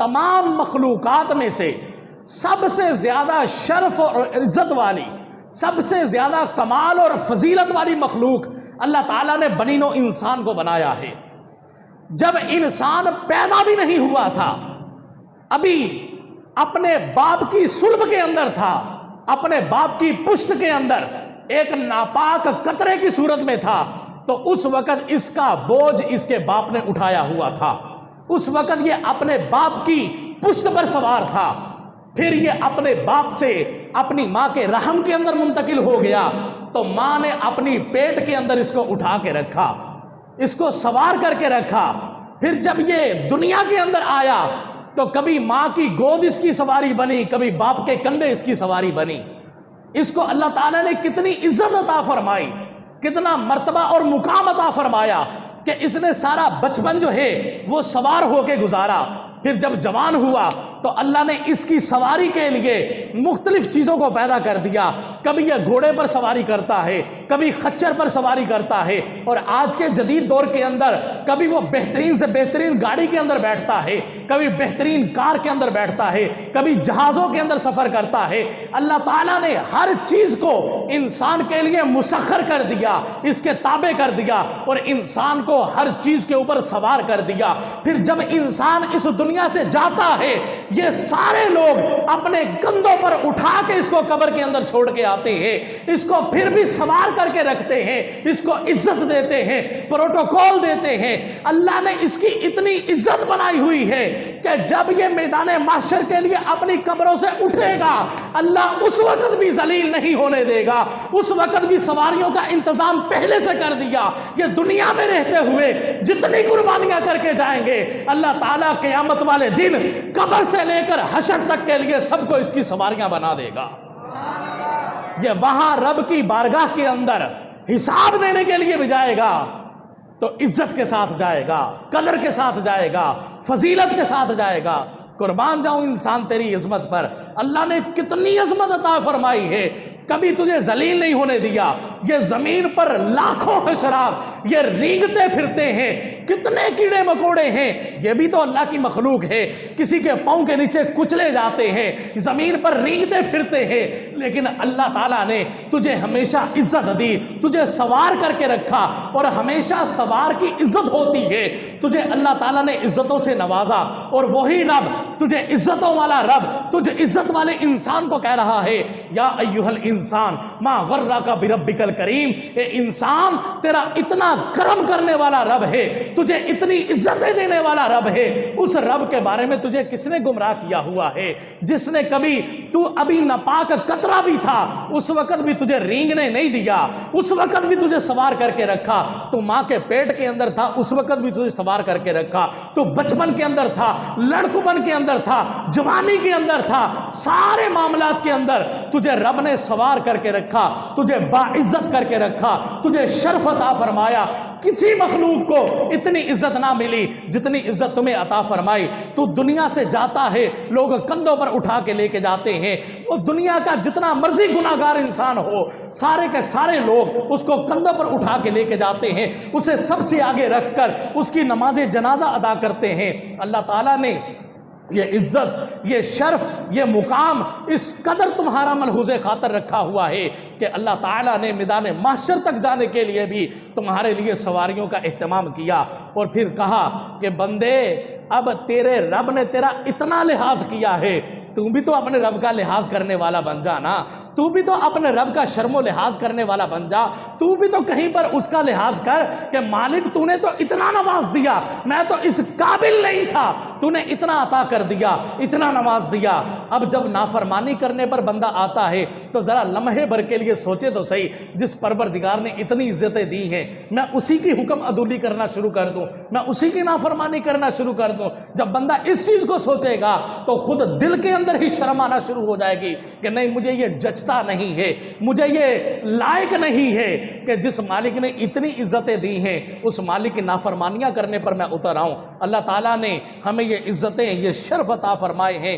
تمام مخلوقات میں سے سب سے زیادہ شرف اور عزت والی، سب سے زیادہ کمال اور فضیلت والی مخلوق اللہ تعالیٰ نے بنی نوع انسان کو بنایا ہے۔ جب انسان پیدا بھی نہیں ہوا تھا، ابھی اپنے باپ کی صلب کے اندر تھا، اپنے باپ کی پشت کے اندر ایک ناپاک قطرے کی صورت میں تھا، تو اس وقت اس کا بوجھ اس کے باپ نے اٹھایا ہوا تھا۔ اس وقت یہ اپنے باپ کی پشت پر سوار تھا، پھر یہ اپنے باپ سے اپنی ماں کے رحم کے اندر منتقل ہو گیا، تو ماں نے اپنی پیٹ کے اندر اس کو اٹھا کے رکھا، اس کو سوار کر کے رکھا۔ پھر جب یہ دنیا کے اندر آیا تو کبھی ماں کی گود اس کی سواری بنی، کبھی باپ کے کندھے اس کی سواری بنی۔ اس کو اللہ تعالیٰ نے کتنی عزت عطا فرمائی، کتنا مرتبہ اور مقام عطا فرمایا کہ اس نے سارا بچپن جو ہے وہ سوار ہو کے گزارا۔ پھر جب جوان ہوا تو اللہ نے اس کی سواری کے لیے مختلف چیزوں کو پیدا کر دیا۔ کبھی یہ گھوڑے پر سواری کرتا ہے، کبھی خچر پر سواری کرتا ہے، اور آج کے جدید دور کے اندر کبھی وہ بہترین سے بہترین گاڑی کے اندر بیٹھتا ہے، کبھی بہترین کار کے اندر بیٹھتا ہے، کبھی جہازوں کے اندر سفر کرتا ہے۔ اللہ تعالیٰ نے ہر چیز کو انسان کے لیے مسخر کر دیا، اس کے تابع کر دیا، اور انسان کو ہر چیز کے اوپر سوار کر دیا۔ پھر جب انسان اس دنیا سے جاتا ہے، یہ سارے لوگ اپنے کندھوں پر اٹھا کے اس کو قبر کے اندر چھوڑ کے آتے ہیں، اس کو پھر بھی سوار کر کے رکھتے ہیں، اس کو عزت دیتے ہیں، پروٹوکول دیتے ہیں۔ اللہ نے اس کی اتنی عزت بنائی ہوئی ہے کہ جب یہ میدان محشر کے لیے اپنی قبروں سے اٹھے گا، اللہ اس وقت بھی ذلیل نہیں ہونے دے گا، اس وقت بھی سواریوں کا انتظام پہلے سے کر دیا۔ یہ دنیا میں رہتے ہوئے جتنی قربانیاں کر کے جائیں گے، اللہ تعالیٰ قیامت والے دن قبر سے لے کر حشر تک کے لیے سب کو اس کی سواریاں بنا دے گا۔ یہ وہاں رب کی بارگاہ کے اندر حساب دینے کے لیے بھی جائے گا تو عزت کے ساتھ جائے گا، قدر کے ساتھ جائے گا، فضیلت کے ساتھ جائے گا۔ قربان جاؤں انسان تیری عظمت پر، اللہ نے کتنی عظمت عطا فرمائی ہے، کبھی تجھے ذلیل نہیں ہونے دیا۔ یہ زمین پر لاکھوں حشرات یہ رینگتے پھرتے ہیں، کتنے کیڑے مکوڑے ہیں، یہ بھی تو اللہ کی مخلوق ہے، کسی کے پاؤں کے نیچے کچلے جاتے ہیں، زمین پر رینگتے پھرتے ہیں، لیکن اللہ تعالیٰ نے تجھے ہمیشہ عزت دی، تجھے سوار کر کے رکھا، اور ہمیشہ سوار کی عزت ہوتی ہے۔ تجھے اللہ تعالیٰ نے عزتوں سے نوازا، اور وہی رب تجھے عزتوں والا رب تجھے عزت والے انسان کو کہہ رہا ہے، یا ایھا الانسان ما غرک بربک الکریم، اے انسان تیرا اتنا کرم کرنے والا رب ہے، تجھے اتنی عزتیں دینے والا رب ہے، اس رب کے بارے میں تجھے کس نے گمراہ کیا ہوا ہے؟ جس نے کبھی تو ابھی ناپاک قطرہ بھی تھا، اس وقت بھی تجھے رینگنے نہیں دیا، اس وقت بھی تجھے سوار کر کے رکھا، تو ماں کے پیٹ کے اندر تھا اس وقت بھی تجھے سوار کر کے رکھا، تو بچپن کے اندر تھا، لڑکپن کے اندر تھا، جوانی کے اندر تھا، سارے معاملات کے اندر تجھے رب نے سوار کر کے رکھا، تجھے باعزت کر کے رکھا، تجھے شرف عطا فرمایا۔ کسی مخلوق کو اتنی عزت نہ ملی جتنی عزت تمہیں عطا فرمائی۔ تو دنیا سے جاتا ہے، لوگ کندھوں پر اٹھا کے لے کے جاتے ہیں، وہ دنیا کا جتنا مرضی گناہگار انسان ہو، سارے کے سارے لوگ اس کو کندھوں پر اٹھا کے لے کے جاتے ہیں، اسے سب سے آگے رکھ کر اس کی نماز جنازہ ادا کرتے ہیں۔ اللہ تعالیٰ نے یہ عزت، یہ شرف، یہ مقام اس قدر تمہارا ملحوظ خاطر رکھا ہوا ہے کہ اللہ تعالیٰ نے میدان محشر تک جانے کے لیے بھی تمہارے لیے سواریوں کا اہتمام کیا، اور پھر کہا کہ بندے اب تیرے رب نے تیرا اتنا لحاظ کیا ہے، تو بھی تو اپنے رب کا لحاظ کرنے والا بن جا نا، تو بھی تو اپنے رب کا شرم و لحاظ کرنے والا بن جا، تو بھی تو کہیں پر اس کا لحاظ کر کہ مالک تو نے تو اتنا نواز دیا، میں تو اس قابل نہیں تھا، تو نے اتنا عطا کر دیا، اتنا نواز دیا۔ اب جب نافرمانی کرنے پر بندہ آتا ہے تو ذرا لمحے بھر کے لیے سوچے تو صحیح، جس پروردگار نے اتنی عزتیں دی ہیں، میں اسی کی حکم عدولی کرنا شروع کر دوں، میں اسی کی نافرمانی کرنا شروع کر دوں۔ جب بندہ اس چیز کو سوچے گا تو خود دل کے اندر ہی شرم آنا شروع ہو جائے گی کہ نہیں، مجھے یہ جچتا نہیں ہے، مجھے یہ لائق نہیں ہے کہ جس مالک نے اتنی عزتیں دی ہیں اس مالک کی نافرمانیاں کرنے پر میں اتر آؤں۔ اللہ تعالیٰ نے ہمیں یہ عزتیں، یہ شرف عطا فرمائے ہیں۔